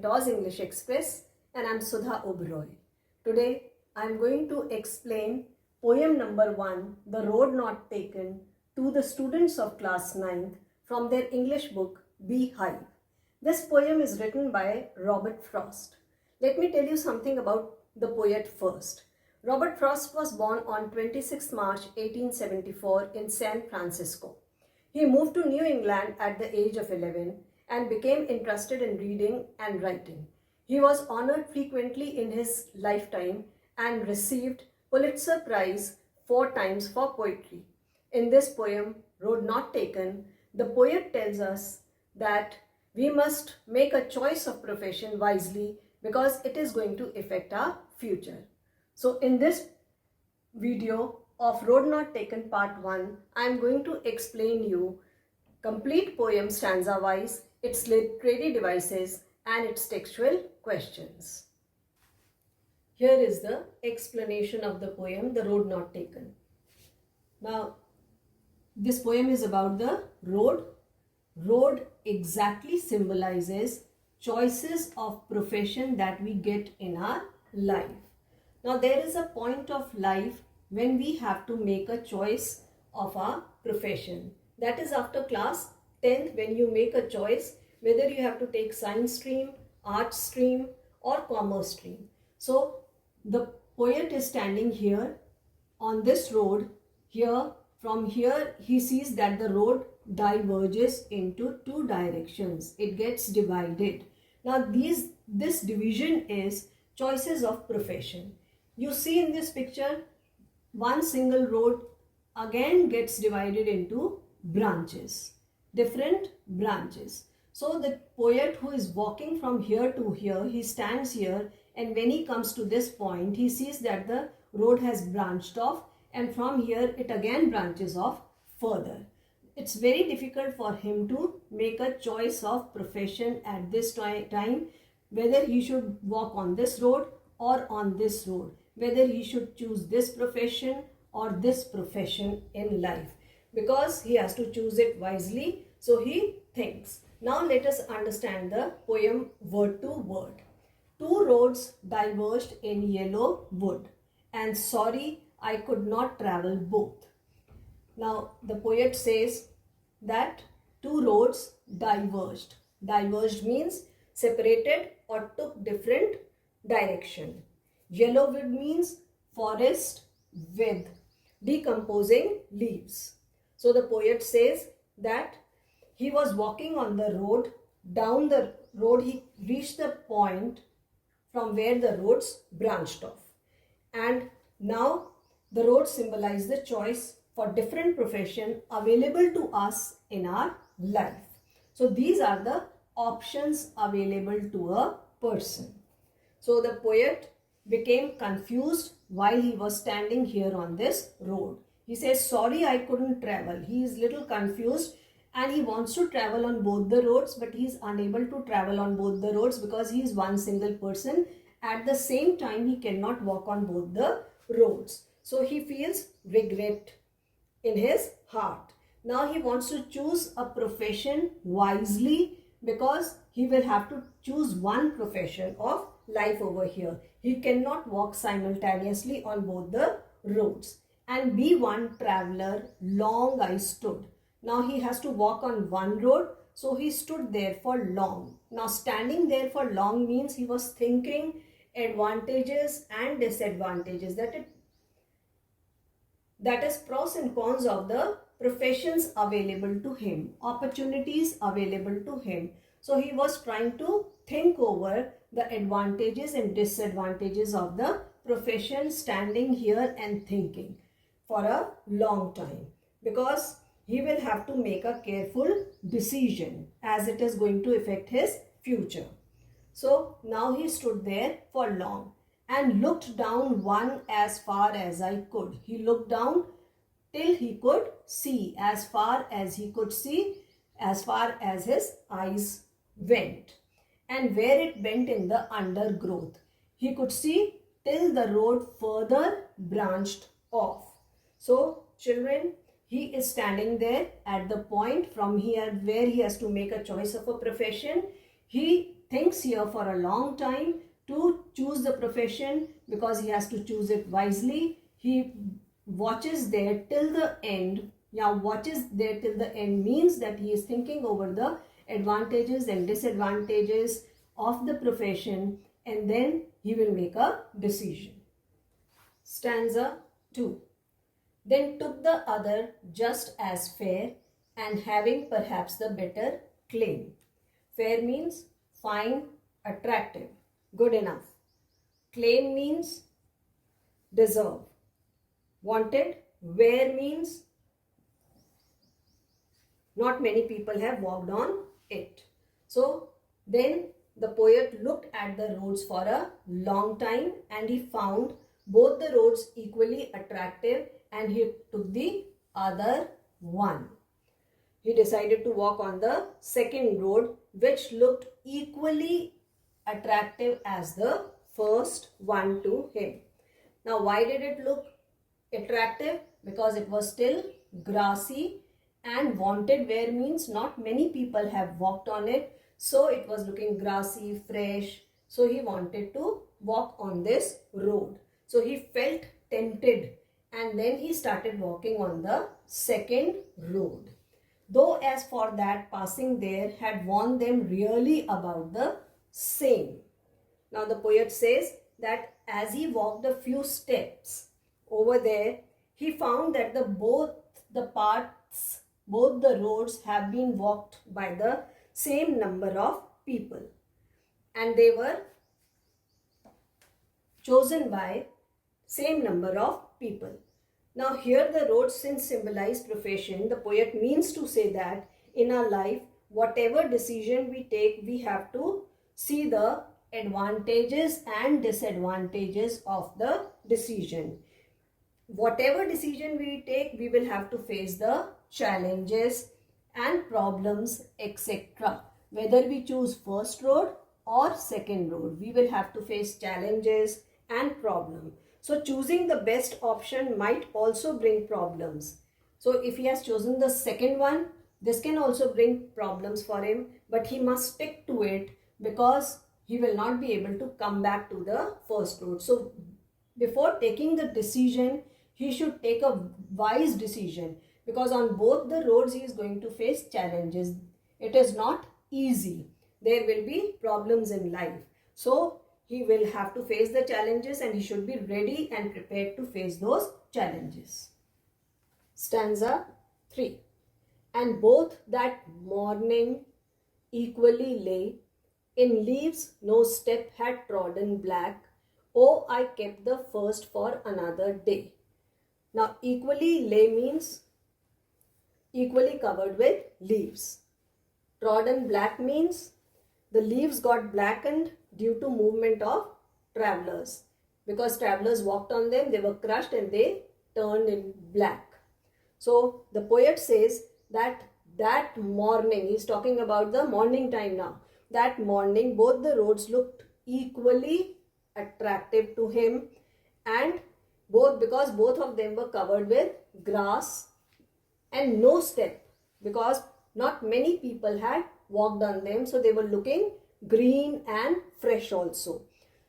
Self-Taught English Express, and I'm Sudha Oberoi. Today, I'm going to explain poem number 1, The Road Not Taken, to the students of class 9 from their English book, Bee Hive. This poem is written by Robert Frost. Let me tell you something about the poet first. Robert Frost was born on 26 March 1874 in San Francisco. He moved to New England at the age of 11 and became interested in reading and writing. He was honored frequently in his lifetime and received Pulitzer Prize 4 times for poetry. In this poem, Road Not Taken, the poet tells us that we must make a choice of profession wisely because it is going to affect our future. So in this video of Road Not Taken Part 1, I am going to explain you complete poem stanza wise, its literary devices and its textual questions. Here is the explanation of the poem, The Road Not Taken. Now, this poem is about the road. Road exactly symbolizes choices of profession that we get in our life. Now, there is a point of life when we have to make a choice of our profession. That is after class 10th, when you make a choice whether you have to take science stream, art stream or commerce stream. So the poet is standing here on this road. From here he sees that the road diverges into 2 directions. It gets divided. Now this division is choices of profession. You see in this picture, one single road again gets divided into branches, different branches. So the poet who is walking from here to here, he stands here, and when he comes to this point, he sees that the road has branched off, and from here it again branches off further. It's very difficult for him to make a choice of profession at this time, whether he should walk on this road or on this road, whether he should choose this profession or this profession in life, because he has to choose it wisely. So he thinks. Now let us understand the poem word to word. 2 roads diverged in yellow wood, and sorry I could not travel both. Now the poet says that 2 roads diverged. Diverged means separated or took different direction. Yellow wood means forest with decomposing leaves. So the poet says that he was walking on the road. Down the road he reached the point from where the roads branched off. And now the roads symbolize the choice for different profession available to us in our life. So these are the options available to a person. So the poet became confused while he was standing here on this road. He says, sorry I couldn't travel. He is little confused and he wants to travel on both the roads, but he is unable to travel on both the roads because he is one single person. At the same time, he cannot walk on both the roads. So he feels regret in his heart. Now he wants to choose a profession wisely because he will have to choose one profession of life over here. He cannot walk simultaneously on both the roads. And be one traveler, long I stood. Now he has to walk on one road, so he stood there for long. Now standing there for long means he was thinking advantages and disadvantages. That is pros and cons of the professions available to him, opportunities available to him. So he was trying to think over the advantages and disadvantages of the profession, standing here and thinking for a long time, because he will have to make a careful decision as it is going to affect his future. So now he stood there for long and looked down one as far as I could. He looked down till he could see, as far as he could see, as far as his eyes went. And where it went in the undergrowth, he could see till the road further branched off. So children, he is standing there at the point from here where he has to make a choice of a profession. He thinks here for a long time to choose the profession because he has to choose it wisely. He watches there till the end. Now, watches there till the end means that he is thinking over the advantages and disadvantages of the profession, and then he will make a decision. Stanza 2. Then took the other just as fair, and having perhaps the better claim. Fair means fine, attractive, good enough. Claim means deserve. Wanted, where means not many people have walked on it. So then the poet looked at the roads for a long time and he found both the roads equally attractive, and he took the other one. He decided to walk on the second road, which looked equally attractive as the first one to him. Now, why did it look attractive? Because it was still grassy, and wanted where means not many people have walked on it. So it was looking grassy, fresh. So he wanted to walk on this road. So he felt tempted, and then he started walking on the second road. Though as for that, passing there had warned them really about the same. Now the poet says that as he walked a few steps over there, he found that both the roads have been walked by the same number of people, and they were chosen by same number of people. Now here the roads since symbolize profession, the poet means to say that in our life, whatever decision we take, we have to see the advantages and disadvantages of the decision. Whatever decision we take, we will have to face the challenges and problems, etc. Whether we choose first road or second road, we will have to face challenges and problems. So choosing the best option might also bring problems. So if he has chosen the second one, this can also bring problems for him, but he must stick to it because he will not be able to come back to the first road. So before taking the decision, he should take a wise decision, because on both the roads he is going to face challenges. It is not easy. There will be problems in life. So he will have to face the challenges, and he should be ready and prepared to face those challenges. Stanza 3. And both that morning equally lay, in leaves no step had trodden black. Oh, I kept the first for another day. Now equally lay means equally covered with leaves. Trodden black means the leaves got blackened due to movement of travelers. Because travelers walked on them, they were crushed and they turned in black. So the poet says that morning, he's talking about the morning time now. That morning, both the roads looked equally attractive to him, and because both of them were covered with grass and no step, because not many people had walked on them, so they were looking green and fresh also.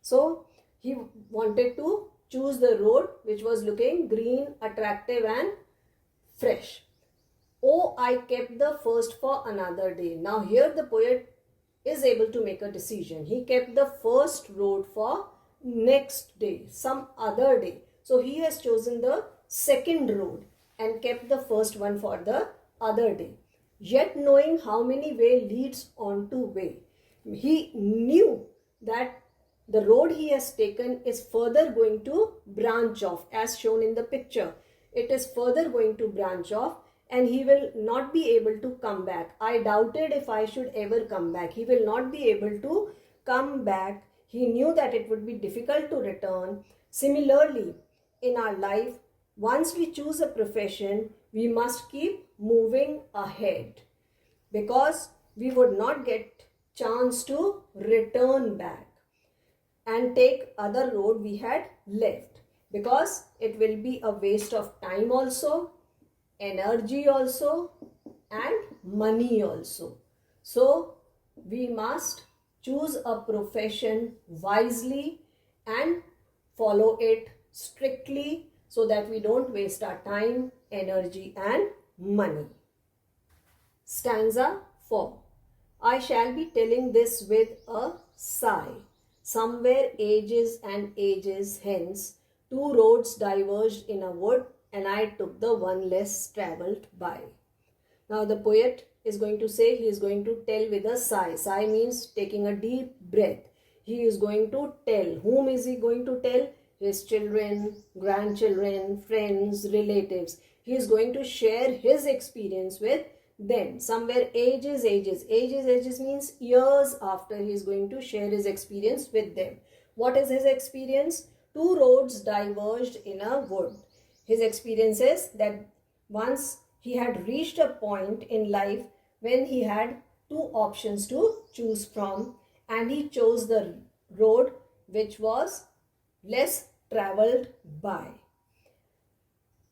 So he wanted to choose the road which was looking green, attractive and fresh. Oh, I kept the first for another day. Now here the poet is able to make a decision. He kept the first road for next day, some other day. So he has chosen the second road and kept the first one for the other day. Yet knowing how many way leads on to way, he knew that the road he has taken is further going to branch off, as shown in the picture. It is further going to branch off, and he will not be able to come back. I doubted if I should ever come back. He will not be able to come back. He knew that it would be difficult to return. Similarly, in our life, once we choose a profession, we must keep moving ahead, because we would not get chance to return back and take other road we had left, because it will be a waste of time also, energy also, and money also. So we must choose a profession wisely and follow it strictly so that we don't waste our time, energy and money. Stanza 4. I shall be telling this with a sigh. Somewhere ages and ages hence, two roads diverged in a wood, and I took the one less travelled by. Now the poet is going to say, he is going to tell with a sigh. Sigh means taking a deep breath. He is going to tell. Whom is he going to tell? His children, grandchildren, friends, relatives. He is going to share his experience with them. Somewhere ages means years after he is going to share his experience with them. What is his experience? Two roads diverged in a wood. His experience is that once he had reached a point in life when he had two options to choose from, and he chose the road which was less traveled by.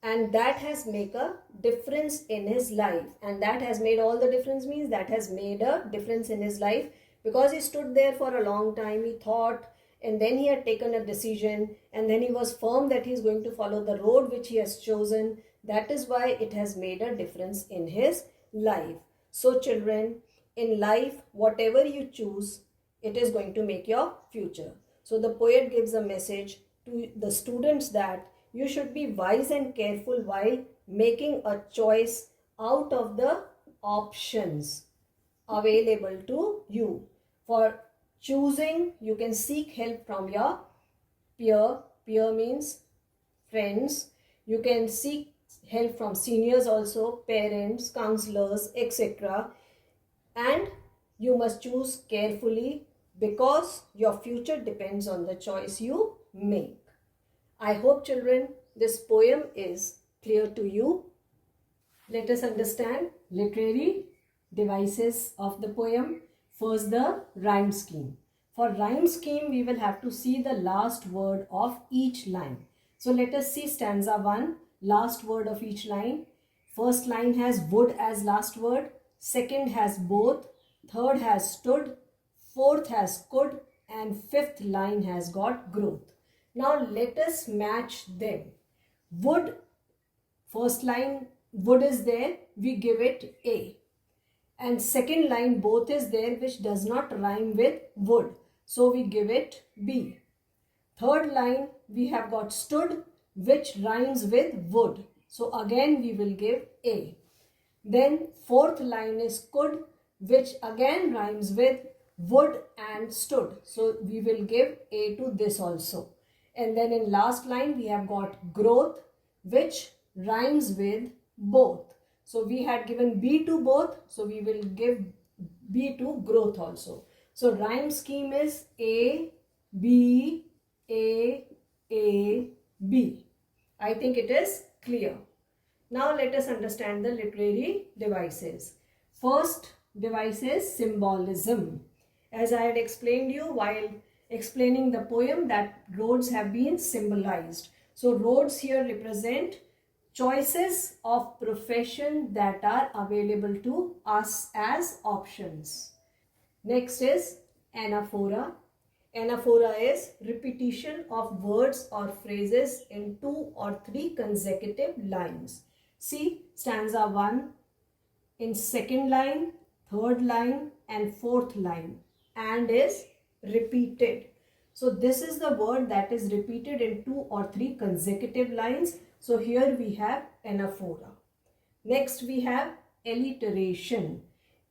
And that has made a difference in his life. And that has made all the difference means that has made a difference in his life, because he stood there for a long time, he thought, and then he had taken a decision, and then he was firm that he is going to follow the road which he has chosen. That is why it has made a difference in his life. So children, in life, whatever you choose, it is going to make your future. So the poet gives a message to the students that you should be wise and careful while making a choice out of the options available to you. For choosing, you can seek help from your peer. Peer means friends. You can seek help from seniors also, parents, counselors, etc. And you must choose carefully, because your future depends on the choice you make. I hope children, this poem is clear to you. Let us understand literary devices of the poem. First, the rhyme scheme. For rhyme scheme, we will have to see the last word of each line. So let us see stanza 1, last word of each line. First line has would as last word. Second has both. Third has stood. Fourth has could. And fifth line has got growth. Now let us match them. Would, first line would is there, we give it A. And second line both is there, which does not rhyme with would, so we give it B. Third line we have got stood, which rhymes with would, so again we will give A. Then fourth line is could, which again rhymes with would and stood, so we will give A to this also. And then in last line we have got growth, which rhymes with both. So we had given B to both, so we will give B to growth also. So rhyme scheme is A, B, A, B. I think it is clear. Now let us understand the literary devices. First device is symbolism. As I had explained you while explaining the poem, that roads have been symbolized. So roads here represent choices of profession that are available to us as options. Next is anaphora. Anaphora is repetition of words or phrases in 2 or 3 consecutive lines. See stanza 1 in second line, third line and fourth line, and is repeated. So this is the word that is repeated in 2 or 3 consecutive lines. So here we have anaphora. Next we have alliteration.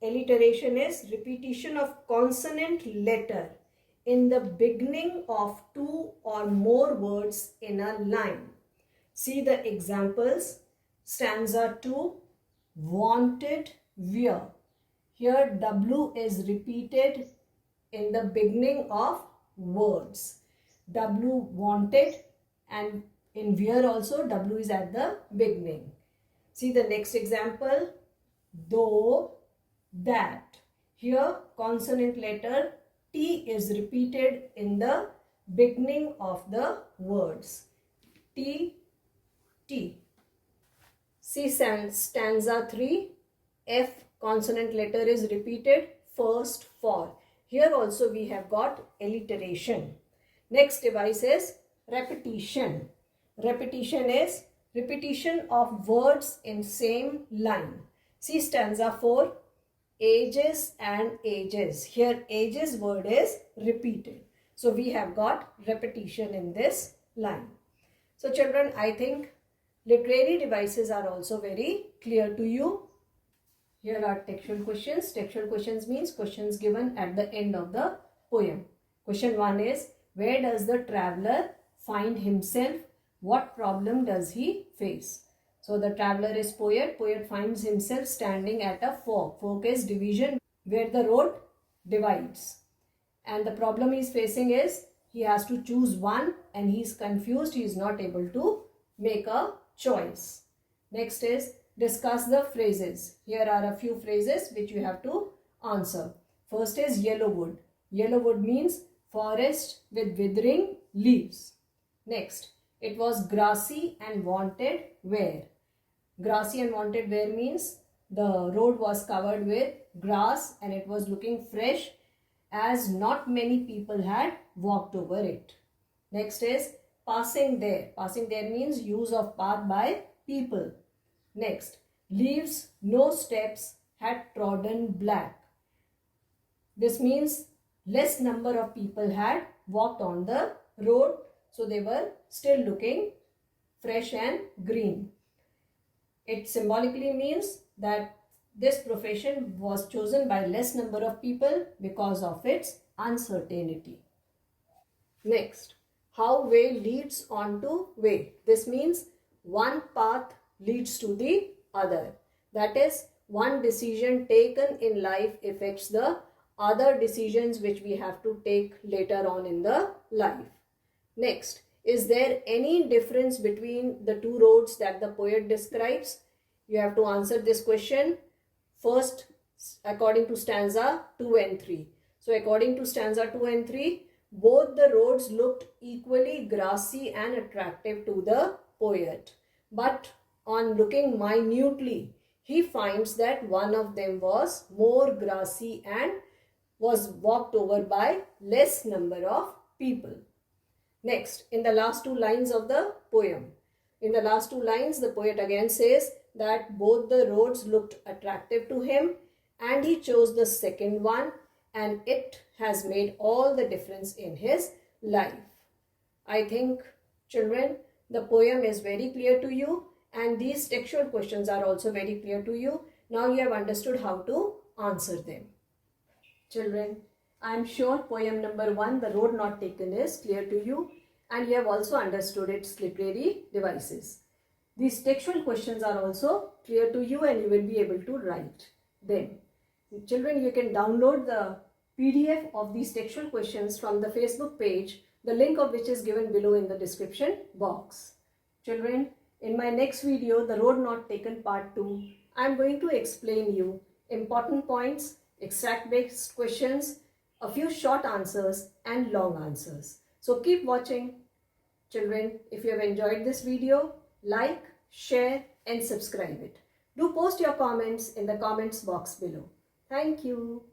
Alliteration is repetition of consonant letter in the beginning of 2 or more words in a line. See the examples. Stanza 2, wanted, wear. Here W is repeated in the beginning of words. W wanted, and in wear also W is at the beginning. See the next example. Though, that. Here consonant letter T is repeated in the beginning of the words. T, T. See stanza 3. F consonant letter is repeated first for. Here also we have got alliteration. Next device is repetition. Repetition is repetition of words in same line. See stanza 4, ages and ages. Here ages word is repeated. So we have got repetition in this line. So children, I think literary devices are also very clear to you. Here are textual questions. Textual questions means questions given at the end of the poem. Question 1 is, where does the traveler find himself? What problem does he face? So the traveler is poet. Poet finds himself standing at a fork. Fork is division where the road divides. And the problem he is facing is he has to choose one and he is confused. He is not able to make a choice. Next is discuss the phrases. Here are a few phrases which you have to answer. First is yellow wood. Yellow wood means forest with withering leaves. Next, it was grassy and wanted where. Grassy and wanted where means the road was covered with grass and it was looking fresh as not many people had walked over it. Next is passing there. Passing there means use of path by people. Next, leaves, no steps, had trodden black. This means less number of people had walked on the road, so they were still looking fresh and green. It symbolically means that this profession was chosen by less number of people because of its uncertainty. Next, how way leads on to way. This means one path leads to the other. That is, one decision taken in life affects the other decisions which we have to take later on in the life. Next, is there any difference between the two roads that the poet describes? You have to answer this question first according to stanza 2 and 3. So according to stanza 2 and 3, both the roads looked equally grassy and attractive to the poet. But on looking minutely, he finds that one of them was more grassy and was walked over by less number of people. Next, in the last two lines of the poem, in the last two lines, the poet again says that both the roads looked attractive to him and he chose the second one and it has made all the difference in his life. I think, children, the poem is very clear to you and these textual questions are also very clear to you. Now you have understood how to answer them. Children, I am sure poem number 1, The Road Not Taken, is clear to you and you have also understood its literary devices. These textual questions are also clear to you and you will be able to write them. Children, you can download the PDF of these textual questions from the Facebook page, the link of which is given below in the description box. Children, in my next video, The Road Not Taken Part 2, I am going to explain you important points, extract-based questions, a few short answers and long answers. So keep watching. Children, if you have enjoyed this video, like, share and subscribe it. Do post your comments in the comments box below. Thank you.